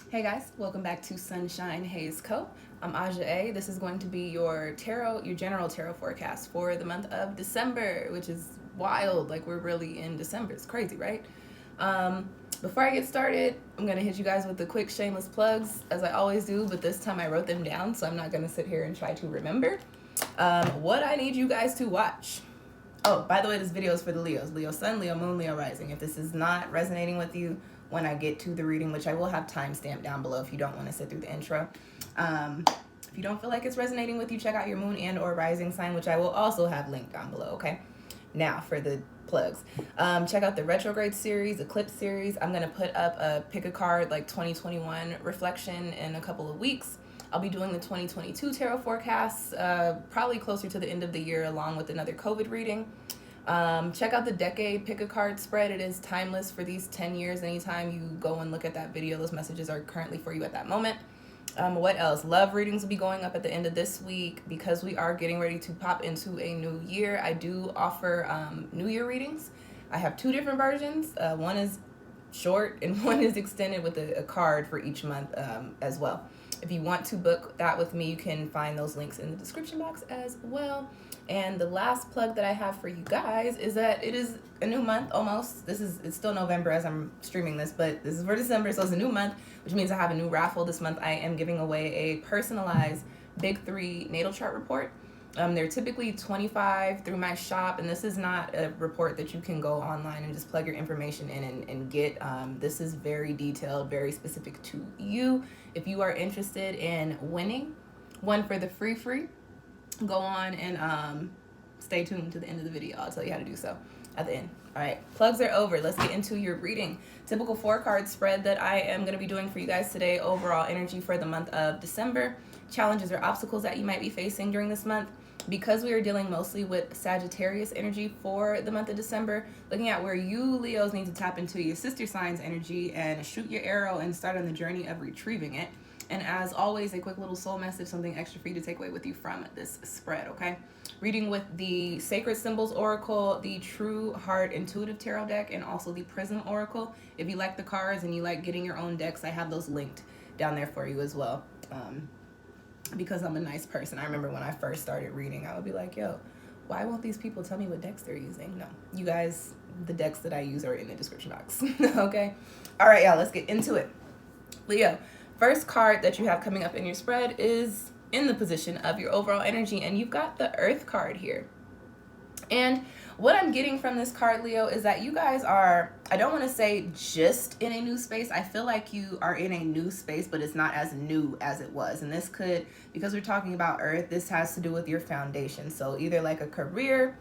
Hey guys, welcome back to SunshinehazeCo. I'm Aja A. This is going to be your general tarot forecast for the month of December, which is wild. Like we're really in December. It's crazy, right? Before I get started, I'm gonna hit you guys with the quick shameless plugs, as I always do, but this time I wrote them down, so I'm not gonna sit here and try to remember. What I need you guys to watch. Oh, by the way, this video is for the Leos. Leo Sun, Leo Moon, Leo Rising. If this is not resonating with you when I get to the reading, which I will have timestamp down below if you don't want to sit through the intro. If you don't feel like it's resonating with you, check out your Moon and or Rising sign, which I will also have linked down below, okay? Now, for the plugs. Check out the retrograde series, eclipse series. I'm going to put up a pick a card like 2021 reflection in a couple of weeks. I'll be doing the 2022 tarot forecasts probably closer to the end of the year along with another COVID reading. Check out the decade pick a card spread. It is timeless for these 10 years. Anytime you go and look at that video, those messages are currently for you at that moment. What else? Love readings will be going up at the end of this week because we are getting ready to pop into a new year. I do offer New Year readings. I have two different versions. One is short and one is extended with a card for each month as well. If you want to book that with me, you can find those links in the description box as well. And the last plug that I have for you guys is that it is a new month almost. It's still November as I'm streaming this, but this is for December, so it's a new month, which means I have a new raffle this month. I am giving away a personalized Big 3 natal chart report. They're typically $25 through my shop, and this is not a report that you can go online and just plug your information in and get. This is very detailed, very specific to you. If you are interested in winning one for the free, go on and stay tuned to the end of the video. I'll tell you how to do so at the end. All right, plugs are over. Let's get into your reading. Typical 4-card spread that I am going to be doing for you guys today. Overall energy for the month of December. Challenges or obstacles that you might be facing during this month. Because we are dealing mostly with Sagittarius energy for the month of December, looking at where you Leos need to tap into your sister sign's energy and shoot your arrow and start on the journey of retrieving it. And as always, a quick little soul message, something extra for you to take away with you from this spread, okay? Reading with the Sacred Symbols Oracle, the True Heart Intuitive Tarot deck, and also the Prism Oracle. If you like the cards and you like getting your own decks, I have those linked down there for you as well. Because I'm a nice person. I remember when I first started reading, I would be like, yo, why won't these people tell me what decks they're using? No, you guys, the decks that I use are in the description box, okay? All right, y'all, let's get into it. Leo, first card that you have coming up in your spread is in the position of your overall energy, and you've got the Earth card here. And what I'm getting from this card, Leo, is that you guys are, I don't want to say just in a new space. I feel like you are in a new space, but it's not as new as it was. And this could, because we're talking about Earth, this has to do with your foundation. So either like a career,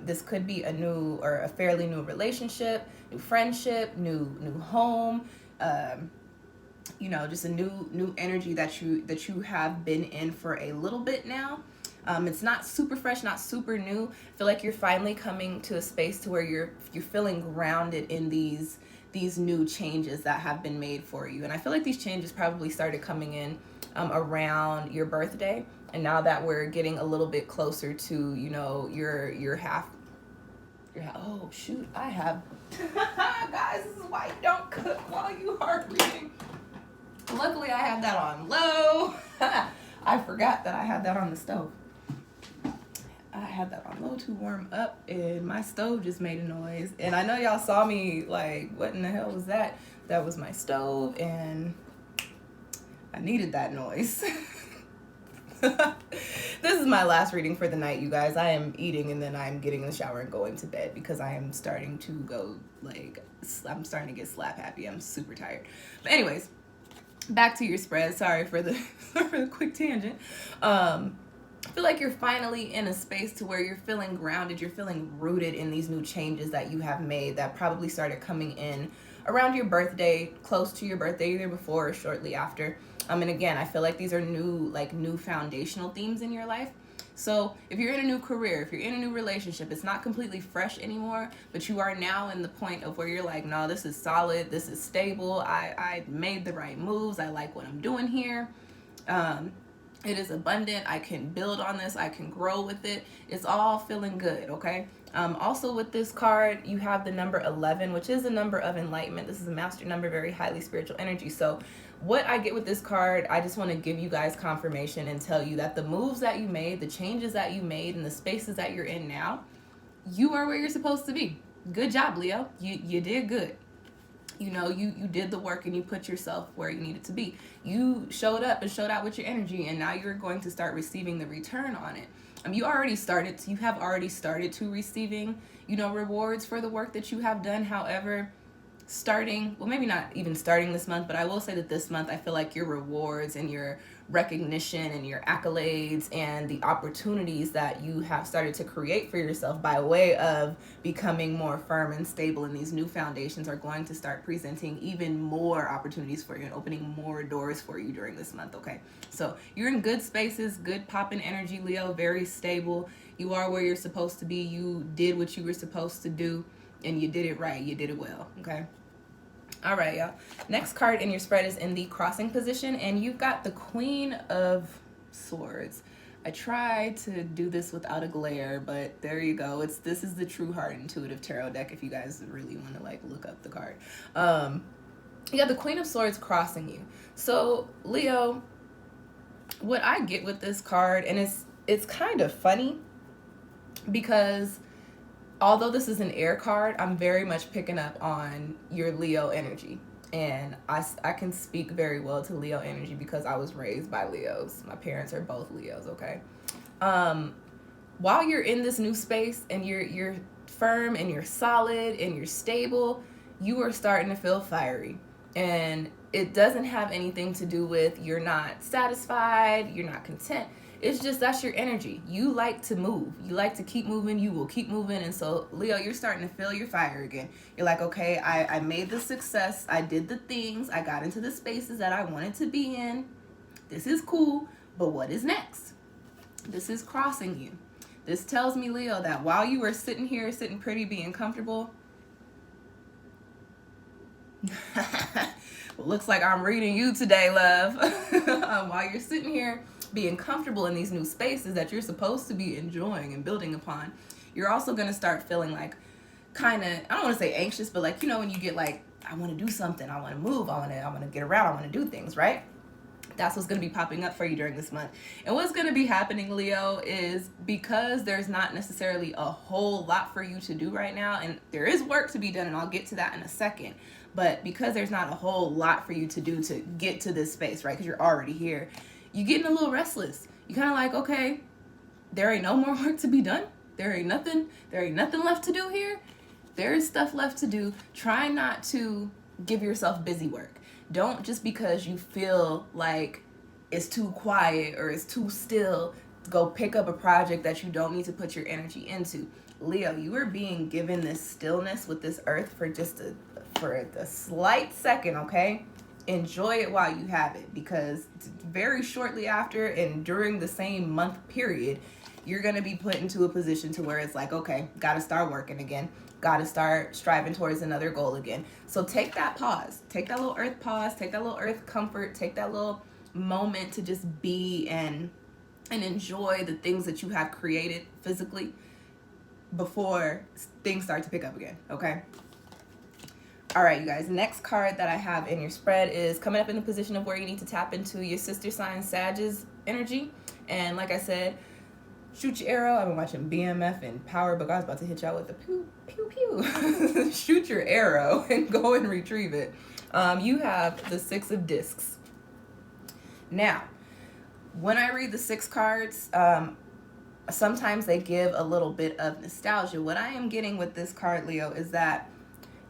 this could be a new or a fairly new relationship, new friendship, new home, you know, just a new energy that you have been in for a little bit now. It's not super fresh, not super new. I feel like you're finally coming to a space to where you're feeling grounded in these new changes that have been made for you. And I feel like these changes probably started coming in around your birthday. And now that we're getting a little bit closer to, you know, your half. Oh shoot, I have guys, this is why you don't cook while you are reading. Luckily I have that on low. I forgot that I had that on the stove. I had that on low to warm up, and my stove just made a noise. And I know y'all saw me like, what in the hell was that? That was my stove, and I needed that noise. This is my last reading for the night, you guys. I am eating, and then I'm getting in the shower and going to bed because I am starting to go, like, I'm starting to get slap happy. I'm super tired. But anyways, back to your spread. Sorry for the quick tangent. I feel like you're finally in a space to where you're feeling grounded, you're feeling rooted in these new changes that you have made that probably started coming in around your birthday, close to your birthday, either before or shortly after. And again, I feel like these are new foundational themes in your life. So if you're in a new career, if you're in a new relationship, it's not completely fresh anymore, but you are now in the point of where you're like, no, this is solid, this is stable, I made the right moves, I like what I'm doing here. It is abundant. I can build on this. I can grow with it. It's all feeling good, okay? Also with this card, you have the number 11, which is the number of enlightenment. This is a master number, very highly spiritual energy. So what I get with this card, I just want to give you guys confirmation and tell you that the moves that you made, the changes that you made, and the spaces that you're in now, you are where you're supposed to be. Good job, Leo. You did good. You know, you did the work and you put yourself where you needed to be. You showed up and showed out with your energy, and now you're going to start receiving the return on it. You have already started to receiving, rewards for the work that you have done. However, maybe not even starting this month, but I will say that this month, I feel like your rewards and your recognition and your accolades and the opportunities that you have started to create for yourself by way of becoming more firm and stable in these new foundations are going to start presenting even more opportunities for you and opening more doors for you during this month. Okay, so you're in good spaces, good popping energy, Leo, very stable. You are where you're supposed to be. You did what you were supposed to do, and you did it right. You did it well. Okay. All right, y'all. Next card in your spread is in the crossing position, and you've got the Queen of Swords. I tried to do this without a glare, but there you go. This is the True Heart Intuitive Tarot deck if you guys really want to look up the card. You got the Queen of Swords crossing you. So, Leo, what I get with this card, and it's kind of funny because although this is an air card, I'm very much picking up on your Leo energy. And I can speak very well to Leo energy because I was raised by Leos. My parents are both Leos, okay? While you're in this new space and you're firm and you're solid and you're stable, you are starting to feel fiery. And it doesn't have anything to do with you're not satisfied, you're not content. It's just that's your energy. You like to move. You like to keep moving. You will keep moving. And so, Leo, you're starting to feel your fire again. You're like, okay, I made the success. I did the things. I got into the spaces that I wanted to be in. This is cool. But what is next? This is crossing you. This tells me, Leo, that while you were sitting here, sitting pretty, being comfortable, well, looks like I'm reading you today, love. While you're sitting here being comfortable in these new spaces that you're supposed to be enjoying and building upon, you're also going to start feeling like kind of, I don't want to say anxious, but like, when you get like, I want to do something, I want to move, I want to get around, I want to do things, right? That's what's going to be popping up for you during this month. And what's going to be happening, Leo, is because there's not necessarily a whole lot for you to do right now, and there is work to be done, and I'll get to that in a second, but because there's not a whole lot for you to do to get to this space, right, because you're already here, you're getting a little restless. You kind of like, okay, there ain't no more work to be done. There ain't nothing left to do here. There is stuff left to do. Try not to give yourself busy work. Don't just because you feel like it's too quiet or it's too still, go pick up a project that you don't need to put your energy into. Leo, you are being given this stillness with this earth for a slight second, okay? Enjoy it while you have it, because very shortly after and during the same month period, you're going to be put into a position to where it's like, okay, got to start working again. Got to start striving towards another goal again. So take that pause. Take that little earth pause. Take that little earth comfort. Take that little moment to just be and enjoy the things that you have created physically before things start to pick up again, okay? All right, you guys, next card that I have in your spread is coming up in the position of where you need to tap into your sister sign Sag's energy. And like I said, shoot your arrow. I've been watching BMF and Power, but I was about to hit y'all with the pew, pew, pew. Shoot your arrow and go and retrieve it. You have the Six of Discs. Now, when I read the 6 cards, sometimes they give a little bit of nostalgia. What I am getting with this card, Leo, is that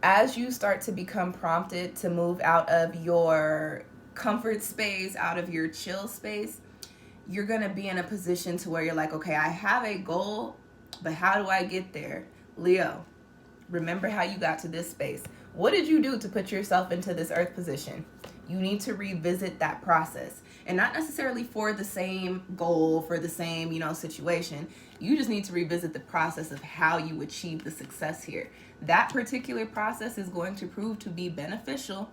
as you start to become prompted to move out of your comfort space, out of your chill space, you're going to be in a position to where you're like, okay, I have a goal, but how do I get there? Leo, remember how you got to this space. What did you do to put yourself into this earth position? You need to revisit that process, and not necessarily for the same goal, for the same, situation. You just need to revisit the process of how you achieve the success here. That particular process is going to prove to be beneficial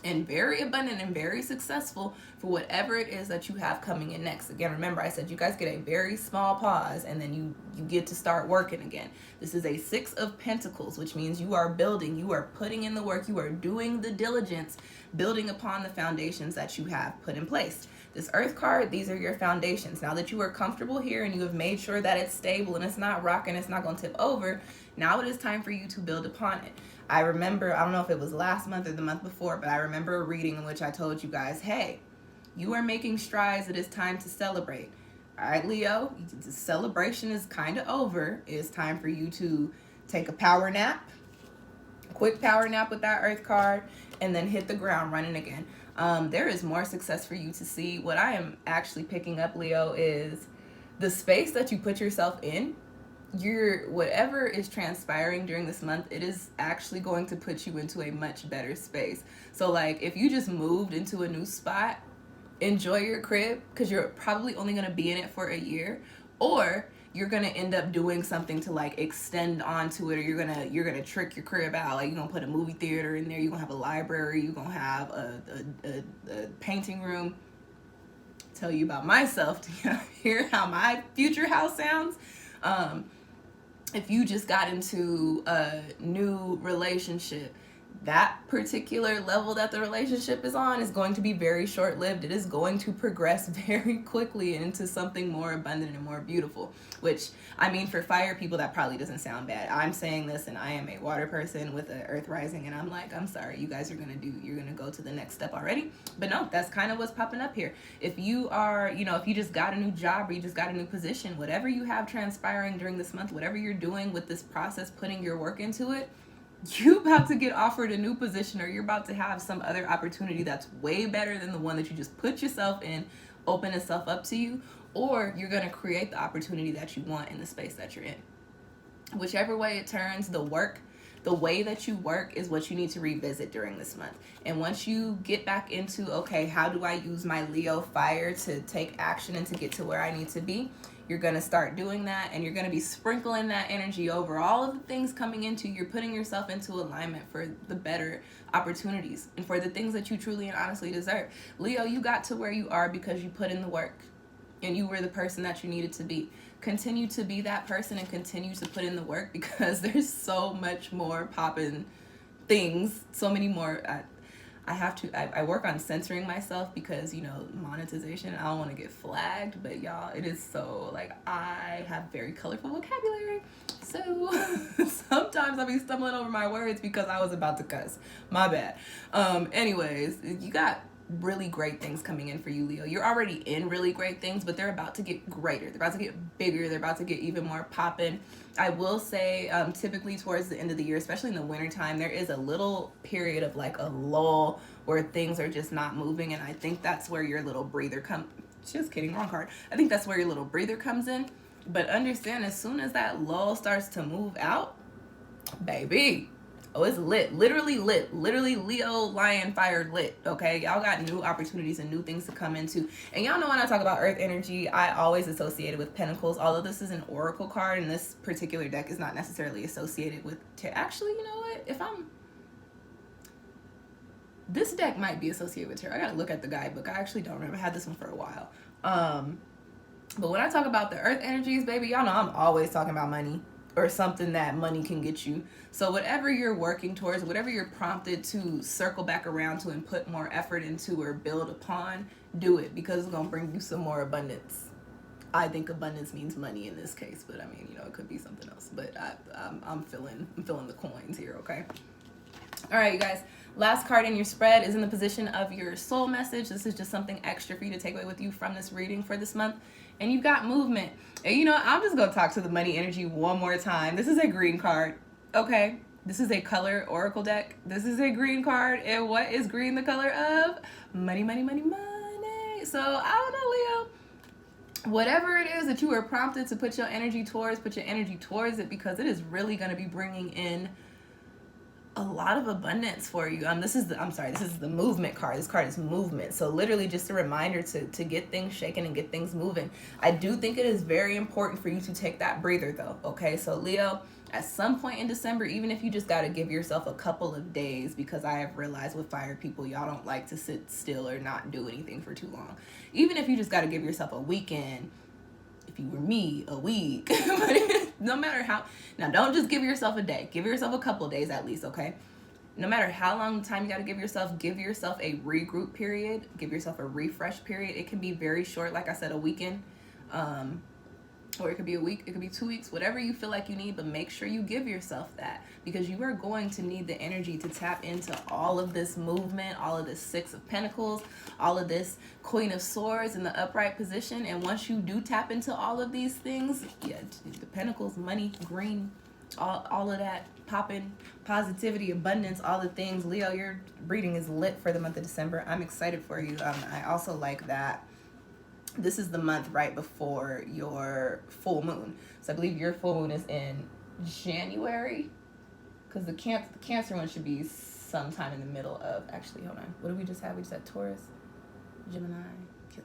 and very abundant and very successful for whatever it is that you have coming in next. Again, remember I said you guys get a very small pause and then you get to start working again. This is a 6 of Pentacles, which means you are building, you are putting in the work, you are doing the diligence, building upon the foundations that you have put in place. This Earth card, these are your foundations. Now that you are comfortable here and you have made sure that it's stable and it's not rocking, it's not going to tip over, now it is time for you to build upon it. I remember, I don't know if it was last month or the month before, but I remember a reading in which I told you guys, hey, you are making strides. It is time to celebrate. All right, Leo, the celebration is kind of over. It's time for you to take a power nap, quick power nap with that Earth card, and then hit the ground running again. There is more success for you to see. What I am actually picking up, Leo, is the space that you put yourself in. Whatever is transpiring during this month, it is actually going to put you into a much better space. So like if you just moved into a new spot, enjoy your crib, because you're probably only going to be in it for a year, or you're going to end up doing something to like extend onto it, or you're going to trick your crib out. Like you're going to put a movie theater in there, you're going to have a library, you're going to have a painting room. Tell you about myself to hear how my future house sounds. If you just got into a new relationship, that particular level that the relationship is on is going to be very short-lived. It is going to progress very quickly into something more abundant and more beautiful, which, I mean, for fire people, that probably doesn't sound bad. I'm saying this and I am a water person with an earth rising, and I'm like, I'm sorry, you guys are going to go to the next step already. But no, that's kind of what's popping up here. If you are, if you just got a new job or you just got a new position, whatever you have transpiring during this month, whatever you're doing with this process, putting your work into it, you about to get offered a new position, or you're about to have some other opportunity that's way better than the one that you just put yourself in, open itself up to you, or you're going to create the opportunity that you want in the space that you're in. Whichever way it turns, the way that you work is what you need to revisit during this month. And once you get back into, okay, how do I use my Leo fire to take action and to get to where I need to be? You're going to start doing that, and you're going to be sprinkling that energy over all of the things coming into. You're putting yourself into alignment for the better opportunities and for the things that you truly and honestly deserve. Leo, you got to where you are because you put in the work and you were the person that you needed to be. Continue to be that person and continue to put in the work, because there's so much more popping things, so many more. I work on censoring myself because, monetization, I don't want to get flagged, but y'all, it is so, like, I have very colorful vocabulary, so sometimes I'll be stumbling over my words because I was about to cuss. My bad. Anyways, you got really great things coming in for you, Leo. You're already in really great things, but they're about to get greater. They're about to get bigger. They're about to get even more poppin'. I will say, typically towards the end of the year, especially in the wintertime, there is a little period of like a lull where things are just not moving. And I think that's where your little breather just kidding, wrong card. I think that's where your little breather comes in. But understand, as soon as that lull starts to move out, baby, oh, it's lit. Literally lit. Literally Leo, lion, fire lit. Okay? Y'all got new opportunities and new things to come into. And y'all know when I talk about earth energy, I always associate it with pentacles. Although this is an oracle card and this particular deck is not necessarily associated with actually, you know what? This deck might be associated with tarot. I gotta look at the guidebook. I actually don't remember. I had this one for a while. But when I talk about the earth energies, baby, y'all know I'm always talking about money, or something that money can get you. So whatever you're working towards, whatever you're prompted to circle back around to and put more effort into or build upon, do it, because it's gonna bring you some more abundance. I think abundance means money in this case, but I mean, it could be something else. But I'm feeling the coins here, okay? All right, you guys. Last card in your spread is in the position of your soul message. This is just something extra for you to take away with you from this reading for this month. And you've got movement. And I'm just going to talk to the money energy one more time. This is a green card, okay? This is a color oracle deck. This is a green card. And what is green the color of? Money, money, money, money. So, I don't know, Leo. Whatever it is that you are prompted to put your energy towards it, because it is really going to be bringing in a lot of abundance for you. This is the movement card. This card is movement. So literally just a reminder to get things shaking and get things moving. I do think it is very important for you to take that breather though. Okay. So Leo, at some point in December, even if you just got to give yourself a couple of days, because I have realized with fire people, y'all don't like to sit still or not do anything for too long. Even if you just got to give yourself a weekend, if you were me, a week, no matter how, now don't just give yourself a day, give yourself a couple of days at least, okay? No matter how long time you got to give yourself a regroup period, give yourself a refresh period. It can be very short, like I said, a weekend, or it could be a week, it could be 2 weeks, whatever you feel like you need, but make sure you give yourself that, because you are going to need the energy to tap into all of this movement, all of this Six of Pentacles, all of this Queen of Swords in the upright position. And once you do tap into all of these things, yeah, the Pentacles, money, green, all of that popping, positivity, abundance, all the things. Leo, your reading is lit for the month of December. I'm excited for you. I also like that this is the month right before your full moon. So I believe your full moon is in January, because the Cancer one should be sometime in the middle of, actually, hold on. What did we just have? We just had Taurus, Gemini.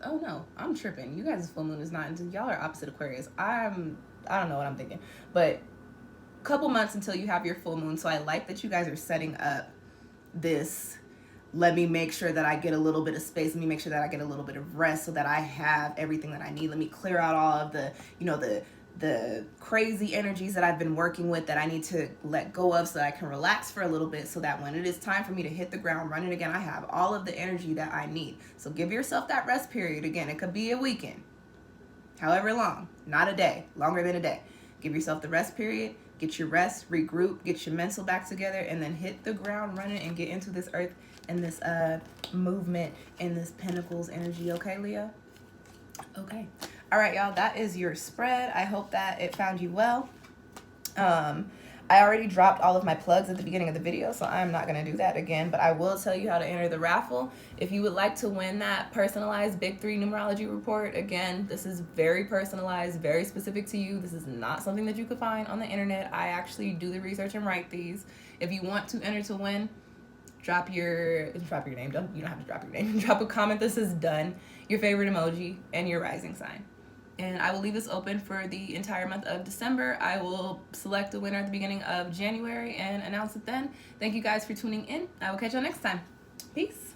Oh no, I'm tripping. You guys' full moon is not until, y'all are opposite Aquarius. I don't know what I'm thinking. But couple months until you have your full moon. So I like that you guys are setting up this, let me make sure that I get a little bit of space, let me make sure that I get a little bit of rest so that I have everything that I need. Let me clear out all of the, you know, the crazy energies that I've been working with that I need to let go of, so that I can relax for a little bit, so that when it is time for me to hit the ground running again, I have all of the energy that I need. So give yourself that rest period. Again, it could be a weekend, however long, not a day, longer than a day. Give yourself the rest period. Get your rest, regroup, get your mental back together, and then hit the ground running and get into this earth and this movement and this Pentacles energy. Okay, Leo? Okay. All right, y'all. That is your spread. I hope that it found you well. I already dropped all of my plugs at the beginning of the video, so I'm not going to do that again, but I will tell you how to enter the raffle. If you would like to win that personalized Big 3 numerology report, again, this is very personalized, very specific to you. This is not something that you could find on the internet. I actually do the research and write these. If you want to enter to win, drop your name. You don't have to drop your name. Drop a comment that says done, your favorite emoji, and your rising sign. And I will leave this open for the entire month of December. I will select a winner at the beginning of January and announce it then. Thank you guys for tuning in. I will catch y'all next time. Peace.